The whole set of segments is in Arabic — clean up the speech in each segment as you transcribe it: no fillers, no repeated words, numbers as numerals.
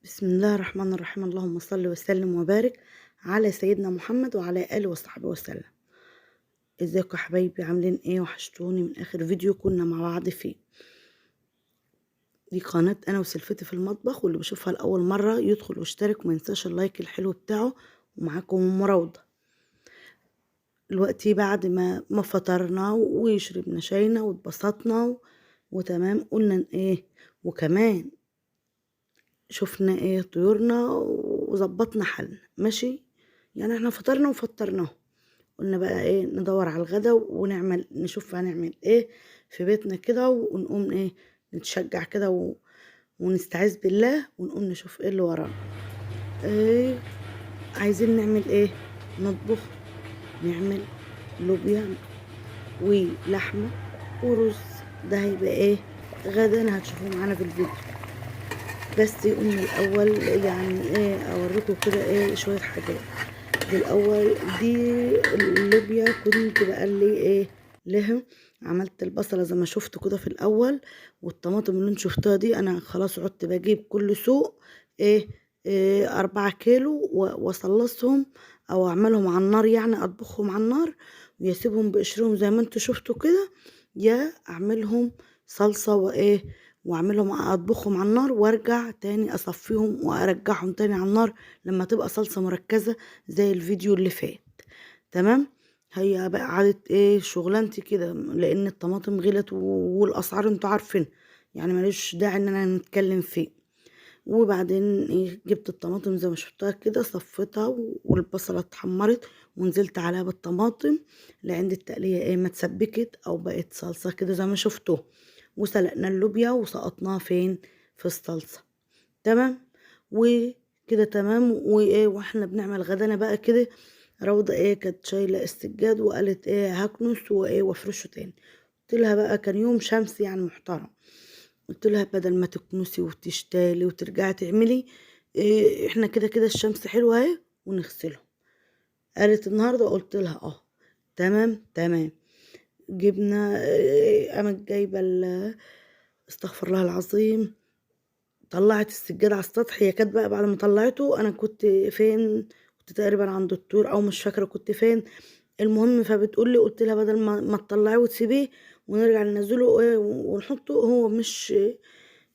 بسم الله الرحمن الرحيم. اللهم صل وسلم وبارك على سيدنا محمد وعلى آله وصحبه وسلم. ازيكم يا حبايبي؟ عاملين ايه؟ وحشتوني من اخر فيديو كنا مع بعض فيه. دي قناة انا وسلفتي في المطبخ، واللي بيشوفها لاول مرة يدخل ويشترك وما ينساش اللايك الحلو بتاعه. ومعاكم ام روضة. دلوقتي بعد ما فطرنا وشربنا شاينا واتبسطنا وتمام، قلنا ايه وكمان شفنا ايه طيورنا وظبطنا حالنا ماشي. يعني احنا فطرنا وفطرناه، قلنا بقى ايه ندور على الغدا ونعمل نشوف هنعمل ايه في بيتنا كده، ونقوم ايه نتشجع كده ونستعيذ بالله ونقوم نشوف ايه اللي ورانا. ايه عايزين نعمل ايه؟ نطبخ، نعمل لوبيا ولحمة ورز. ده هيبقى ايه غدا هتشوفوه معانا في الفيديو. بس قلنا الاول يعني ايه اوريكم كده ايه شوية حاجات. دي الاول دي اللوبيا كنت بقلي ايه لها. عملت البصلة زي ما شفتوا كده في الاول، والطماطم اللي انتوا شفتوها دي انا خلاص عدت بجيب كل سوق إيه 4 كيلو واصلصهم او اعملهم على النار، يعني اطبخهم على النار ويسيبهم بقشرهم زي ما انتوا شفتوا كده، يا اعملهم صلصة واعملهم اطبخهم على النار وارجع تاني اصفيهم وارجعهم تاني على النار لما تبقى صلصة مركزة زي الفيديو اللي فات. تمام. هي بقى قعدت ايه شغلانتي كده، لان الطماطم غلت والاسعار انتوا عارفين، يعني ملوش داعي ان انا نتكلم فيه. وبعدين ايه جبت الطماطم زي ما شفتها كده صفيتها، والبصلة اتحمرت ونزلت عليها بالطماطم لعند التقلية ايه ما اتسبكت او بقت صلصة كده زي ما شفتوه. وسلقنا اللوبيا وسقطناها فين؟ في الصلصة. تمام. وكده تمام. وايه واحنا بنعمل غدانا بقى كده، روضة ايه كانت شايلة السجاد وقالت ايه هكنس وايه وافرشه تاني. قلت لها بقى كان يوم شمس يعني محترم، قلت لها بدل ما تكنسي وتشتالي وترجعي تعملي إيه، احنا كده كده الشمس حلوة اهي ونغسلهم. قالت النهاردة، قلت لها اه تمام تمام. جبنا إيه، قامت جايبة استغفر الله العظيم، طلعت السجاد على السطح. هي كانت بقى بعد ما طلعته انا كنت فين؟ كنت تقريبا عند الدكتور او مش فاكره كنت فين. المهم فبتقول لي، قلت لها بدل ما تطلعيه وتسيبيه ونرجع ننزله ايه ونحطه، هو مش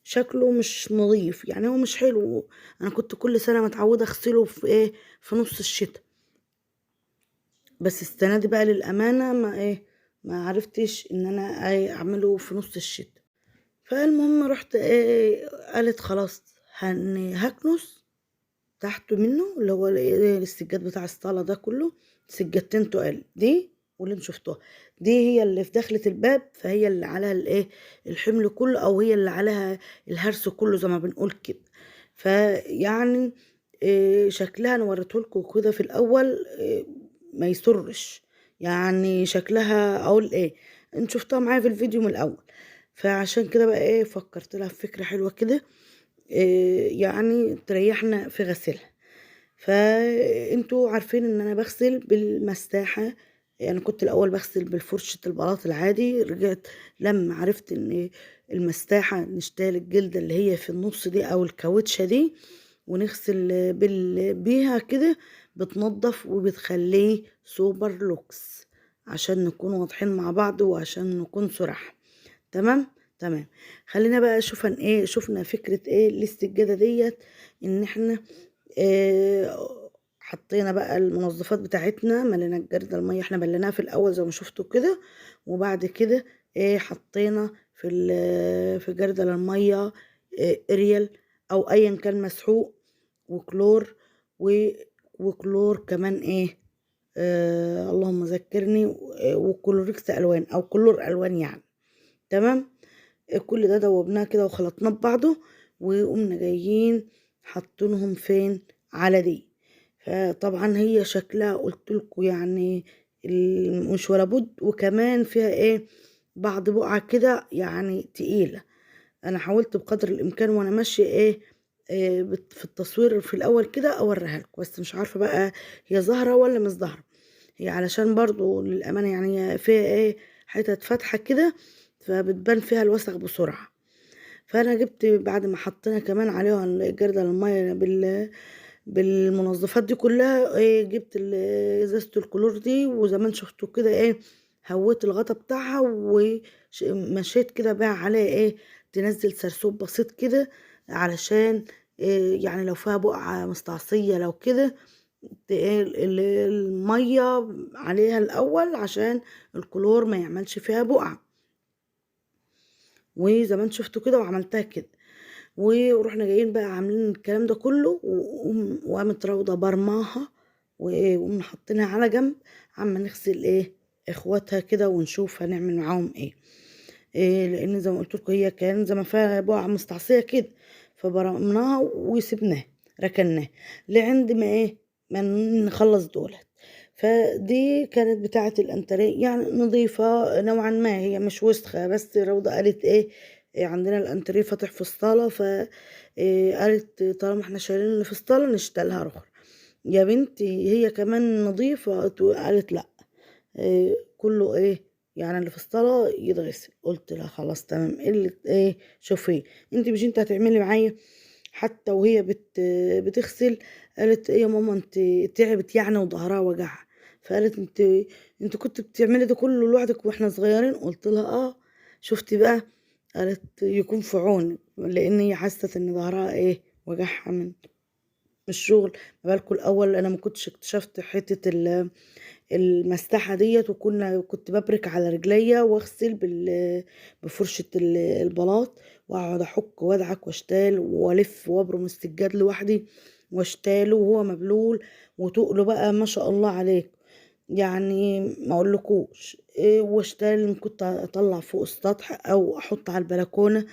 شكله مش نظيف، يعني هو مش حلو. انا كنت كل سنه متعوده اغسله في ايه في نص الشتاء، بس السنه دي بقى للامانه ما عرفتش ان انا اعمله في نص الشتاء. فالمهم رحت قالت خلاص هكنس تحت منه اللي هو السجاد بتاع الصالة ده كله. سجادتين تقال دي واللي انتوا شفتوها دي هي اللي في دخلة الباب، فهي اللي عليها الحمل كله، او هي اللي عليها الهرس كله زي ما بنقول كده. فيعني شكلها انا وريتهولكوا كده في الاول ما يسرش، يعني شكلها اقول ايه انت شفتها معايا في الفيديو من الاول. فعشان كده بقى فكرت لها في فكرة حلوة كده يعني تريحنا في غسيلها. فانتوا عارفين ان انا بغسل بالمساحة، يعني كنت الاول بغسل بالفرشة البلاط العادي، رجعت لما عرفت ان المساحة نشتغل الجلدة اللي هي في النص دي او الكاوتشة دي ونغسل بيها كده، بتنضف وبتخليه سوبر لوكس، عشان نكون واضحين مع بعض وعشان نكون صراحة. تمام تمام. خلينا بقى شوفن شفنا فكرة للسجادة ديت، ان احنا حطينا بقى المنظفات بتاعتنا، ملينا الجردة المية احنا بليناها في الاول زي ما شفتوا كده، وبعد كده حطينا في جردل المية اريال او ايا كان مسحوق وكلور وكلور كمان اللهم ذكرني وكلوريكس الوان او كلور الوان يعني. تمام. كل ده دوبناه كده وخلطناه ببعضه، وقمنا جايين حاطينهم فين؟ على دي. فطبعا هي شكلها قلت لكم يعني مش ولا بد، وكمان فيها بعض بقعة كده يعني تقيلة. انا حاولت بقدر الامكان وانا ماشية في التصوير في الاول كده اوريها لكم، بس مش عارفة بقى هي ظاهرة ولا مش ظاهرة. هي علشان برضو للأمانة يعني هي فيها حتت فاتحة كده، فبتبان فيها الوسخ بسرعة. فانا جبت بعد ما حطينا كمان عليها الجردل الميه بالمنظفات دي كلها، جبت ازازة الكلور دي، وزمان شفتوا كده هويت الغطا بتاعها ومشيت كده بقى عليه تنزل سرسوب بسيط كده، علشان يعني لو فيها بقعة مستعصية لو كده، المية عليها الأول عشان الكلور ما يعملش فيها بقعة. وزمان شفتوا كده وعملتها كده، ورحنا جايين بقى عاملين الكلام ده كله، وقامت روضة برماها وقمنا حاطينها على جنب، عما نغسل اخواتها كده ونشوف هنعمل معاهم لان زي ما قلت لكم هي كان زي ما فيها بقعة مستعصية كده، فبرمناها وسبناها ركناها لعند ما ما نخلص دولت. فدي كانت بتاعة الانتريه، يعني نظيفة نوعا ما، هي مش وسخة، بس روضة قالت عندنا الانتريه فاتح في الصالة، ف قالت طالما احنا شايلين اللي في الصالة نشتغلها رخر يا بنتي، هي كمان نظيفة. قالت لا، كله يعني اللي في الصالة يتغسل. قلت لها خلاص تمام، اللي شوفي انت مش انت هتعملي معايا. حتى وهي بتغسل قالت يا ماما انت تعبت يعني وظهرها وجعها، فقالت انت كنت بتعملي ده كله لوحدك واحنا صغيرين. قلت لها اه. شفتي بقى؟ قالت يكون في عونك، لان هي حست ان ظهرها وجعها من الشغل. ما بالكم الاول انا ما كنتش اكتشفت حته المساحة ديت، كنت ببرك على رجليا واغسل بفرشة البلاط، واقعد احك وادعك واشتال والف وابرم السجاد لوحدي واشتاله وهو مبلول، وتقله بقى ما شاء الله عليك، يعني ما اقولكوش واشتال كنت اطلع فوق السطح او احط على البلكونة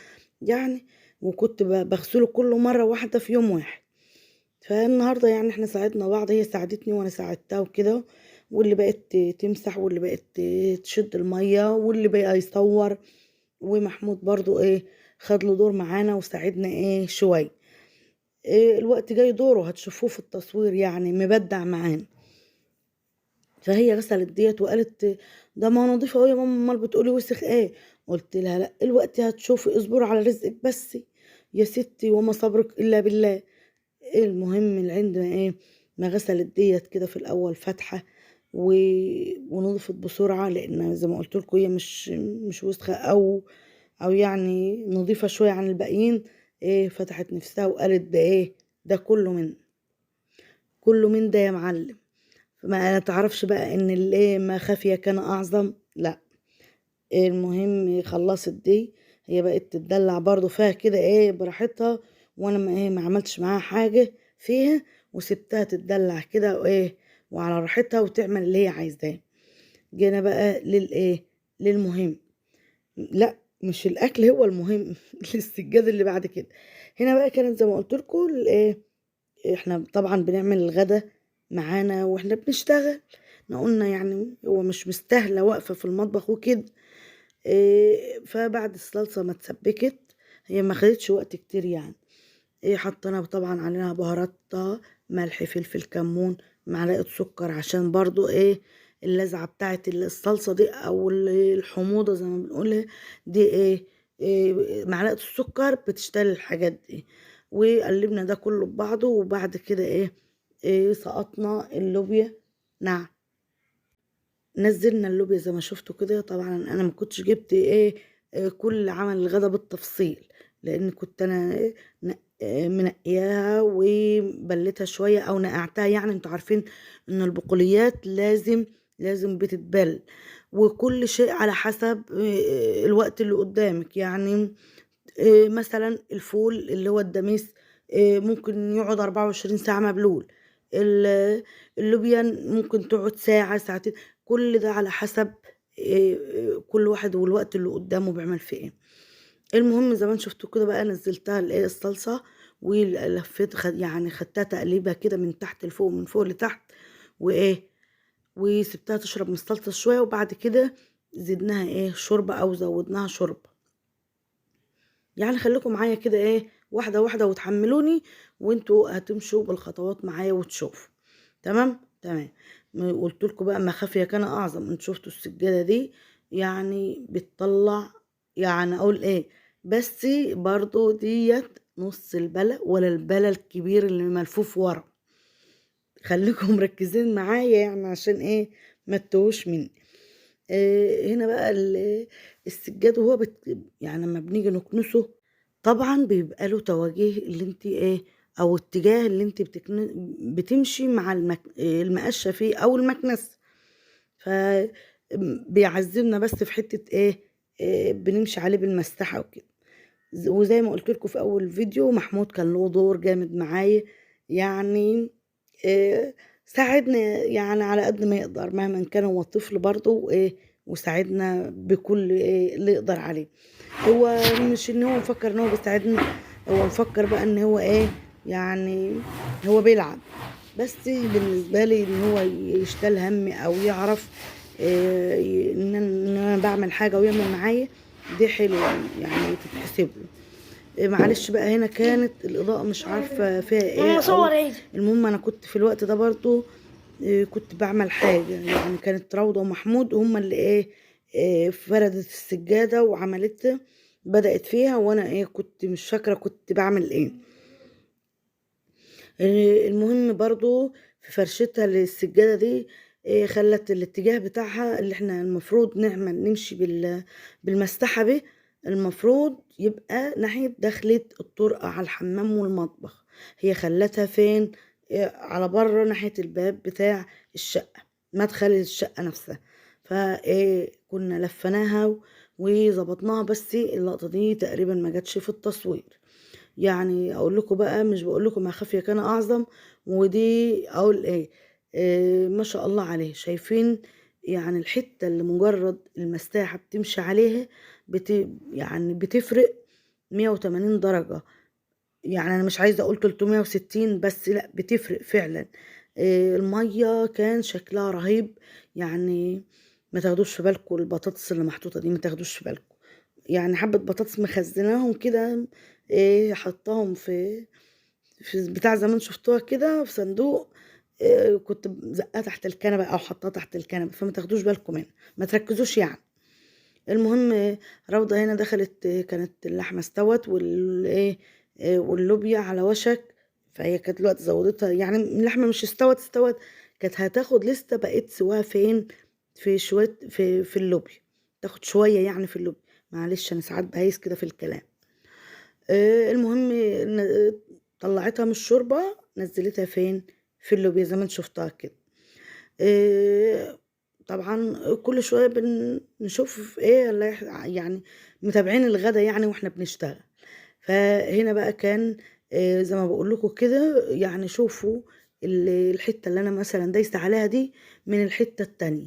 يعني، وكنت بغسله كله مرة واحدة في يوم واحد. فالنهارده يعني احنا ساعدنا بعض، هي ساعدتني وانا ساعدتها وكده، واللي بقت تمسح واللي بقت تشد الميه واللي بقى يصور، ومحمود برضو خد له دور معانا وساعدنا شويه. الوقت جاي دوره هتشوفوه في التصوير، يعني مبدع معانا. فهي غسلت ديت وقالت ده ما نضيفه قوي يا ماما، امال بتقولي وسخ قلت لها لا، الوقت هتشوفي، اصبري على رزقك بس يا ستي، وما صبرك الا بالله. المهم العند ما غسلت ديت كده في الاول فاتحه و... ونضفت بسرعه، لان زي ما قلت لكم هي مش وسخه او يعني نظيفه شويه عن الباقيين. فتحت نفسها وقالت ده ده كله من ده يا معلم. ما تعرفش بقى ان اللي ما خفي كان اعظم، لا. المهم خلصت دي، هي بقت تتدلع برضو فيها كده براحتها، وانا ما عملتش معاها حاجة فيها، وسبتها تتدلع كده وعلى راحتها وتعمل اللي هي عايزاه. جينا بقى للمهم، لا مش الاكل هو المهم للسجاد اللي بعد كده. هنا بقى كانت زي ما قلت لكم احنا طبعا بنعمل الغدا معانا واحنا بنشتغل، احنا قلنا يعني هو مش مستاهله واقفه في المطبخ وكده. فبعد الصلصة ما اتسبكت، هي ما خدتش وقت كتير يعني، حطينا طبعا عليها بهاراتها، ملح فلفل كمون، معلقة سكر، عشان برضو اللذعة بتاعت الصلصة دي او الحموضة زي ما بنقولها دي معلقة السكر بتشتغل الحاجات دي. وقلبنا ده كله ببعضه، وبعد كده سقطنا اللوبيا. نعم، نزلنا اللوبيا زي ما شفتوا كده. طبعا انا ما كنتش جبت كل عمل الغدا بالتفصيل، لان كنت انا منقياها وبلتها شويه او نقعتها، يعني انتوا عارفين ان البقوليات لازم بتتبل، وكل شيء على حسب الوقت اللي قدامك يعني. مثلا الفول اللي هو الدميس ممكن يقعد 24 ساعة مبلول، اللوبيا ممكن تقعد ساعة ساعتين، كل ده على حسب كل واحد والوقت اللي قدامه بيعمل فيه المهم زمان شفتوا كده بقى، نزلتها الصلصة ولفيت يعني خدتها تقليبة كده من تحت لفوق من فوق لتحت، وسبتها تشرب من الصلصة شوية، وبعد كده زدناها شوربة او زودناها شوربة. يعني خليكم معايا كده واحدة واحدة وتحملوني، وانتوا هتمشوا بالخطوات معايا وتشوفوا. تمام تمام. قلت لكم بقى ما خفي كان اعظم. انتوا شفتوا السجادة دي يعني بتطلع، يعني اقول بس برضو ديت نص البلة ولا البلة الكبير اللي ملفوف ورا. خليكم مركزين معايا يعني عشان ايه ما تتوهوش مني. هنا بقى السجاد وهو يعني لما بنيجي نكنسه طبعا بيبقى له توجيه اللي انت ايه او اتجاه اللي انت بتمشي مع المقشه فيه او المكنس. ف بيعذبنا بس في حته ايه, بنمشي عليه بالمسطحه وكده. وزي ما قلت لكم في اول فيديو محمود كان له دور جامد معايا يعني. ساعدنا يعني على قد ما يقدر مهما كان هو طفل برضه وايه وساعدنا بكل ايه اللي يقدر عليه. هو مش ان هو مفكر ان هو بيساعدنا، هو مفكر بقى ان هو ايه يعني هو بيلعب. بس بالنسبه لي ان هو يشتغل همي او يعرف ان انا بعمل حاجه ويعمل معايا دي حلوه يعني تتحسب له. معلش بقى هنا كانت الإضاءة مش عارفة فيها ايه المهم انا كنت في الوقت ده برضو كنت بعمل حاجة يعني. كانت روضة ومحمود هما اللي فردت السجادة وعملتها بدأت فيها وانا كنت مش فاكرة كنت بعمل ايه. المهم برضو في فرشتها للسجادة دي خلت الاتجاه بتاعها اللي احنا المفروض نمشي بالمسطحة به المفروض يبقى ناحية دخلة الطرقة على الحمام والمطبخ. هي خلتها فين على بره ناحية الباب بتاع الشقة مدخل الشقة نفسها. فكنا لفناها وظبطناها بس اللقطة دي تقريبا ما جاتش في التصوير. يعني اقول لكم بقى مش بقول لكم ما خفي كان اعظم. ودي اقول ما شاء الله عليه. شايفين يعني الحته اللي مجرد المساحه بتمشي عليها يعني بتفرق 180 درجه. يعني انا مش عايزه اقول 360 بس لا بتفرق فعلا. الميه كان شكلها رهيب يعني. ما تاخدوش في بالكم البطاطس اللي محطوطه دي ما تاخدوش في بالكم يعني حبة بطاطس مخزناهم كده حطاهم في بتاع زمان شفتوها كده في صندوق. كنت زقها تحت الكنبة او حطها تحت الكنبة فما تاخدوش بالكم منها ما تركزوش يعني. المهم روضة هنا دخلت كانت اللحمة استوت واللوبيا على وشك. فهي كانت الوقت زودتها يعني اللحمة مش استوت كانت هتاخد لسه بقيت سواها فين في شوية في اللوبيا تاخد شوية يعني في اللوبيا. معلش انا ساعات بهيس كده في الكلام. المهم طلعتها من الشوربة نزلتها فين في اللوبيا زي ما انت شفتها كده. طبعا كل شوية بنشوف يعني متابعين الغدا يعني واحنا بنشتغل. فهنا بقى كان زي ما بقول لكم كده يعني شوفوا الحتة اللي انا مثلا دايسة عليها دي من الحتة التانية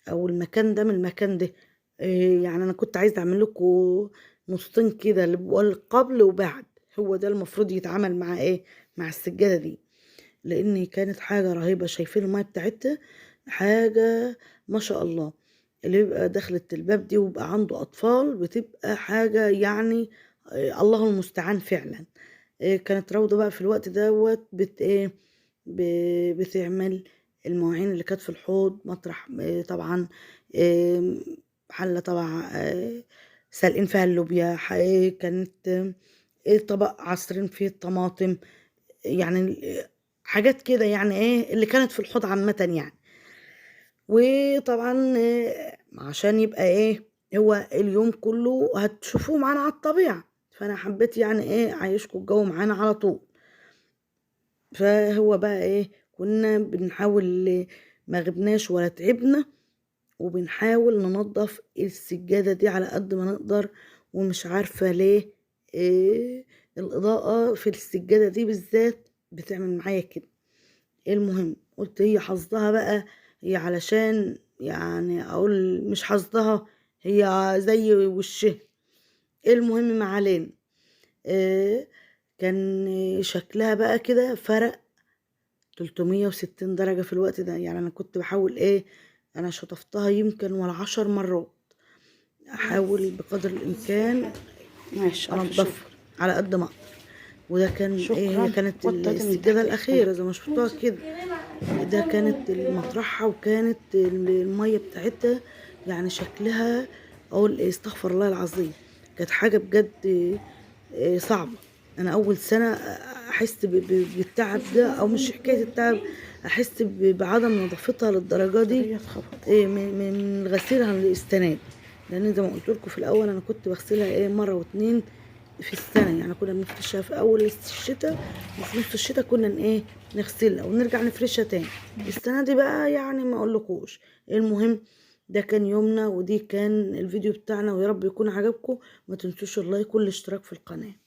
او المكان ده من المكان ده. يعني انا كنت عايزه اعمل لكم نصين كده اللي بيبقوا قبل وبعد. هو ده المفروض يتعمل مع مع السجاده دي لان كانت حاجه رهيبه. شايفين الميه بتاعتها حاجه ما شاء الله. اللي يبقى دخلت الباب دي ويبقى عنده اطفال بتبقى حاجه يعني الله المستعان فعلا. كانت روضه بقى في الوقت دوت بتعمل المواعين اللي كانت في الحوض مطرح طبعا حلة طبعا سالقين فيها اللوبيا. كانت طبق عصرين فيه الطماطم يعني حاجات كده يعني اللي كانت في الحوض عامة يعني. وطبعا عشان يبقى هو اليوم كله هتشوفوه معانا على الطبيعة. فانا حبيت يعني عايشكم الجو معانا على طول. فهو بقى كنا بنحاول ما غبناش ولا تعبنا وبنحاول ننظف السجادة دي على قد ما نقدر. ومش عارفة ليه الإضاءة في السجادة دي بالذات بتعمل معايا كده. المهم قلت هي حظها بقى هي علشان يعني أقول مش حظها هي زي وشه. المهم ما علينا. كان شكلها بقى كده فرق 360 درجة في الوقت ده. يعني أنا كنت بحاول أنا شطفتها يمكن ولا 10 مرات. أحاول بقدر الإمكان ماشي أنضفها على قد ما أقدر. وده كان هي كانت السجادة الأخيرة زي ما شفتوها كده. ده كانت مطرحها وكانت المية بتاعتها يعني شكلها أقول استغفر الله العظيم. كانت حاجة بجد صعبة. انا اول سنة احس بالتعب ده، او مش حكاية التعب، احس بعدم نظافتها للدرجة دي من غسيلها السنة دي. لان زي ما قلت لكم في الاول انا كنت بغسلها مرة واتنين في السنة، يعني كنا بنفرشها في اول الشتاء، وفي نص الشتاء كنا نغسلها ونرجع نفرشها تاني. السنة دي بقى يعني ما اقولكوش. المهم ده كان يومنا، ودي كان الفيديو بتاعنا، ويا رب يكون عجبكم. ما تنسوش اللايك والاشتراك في القناة.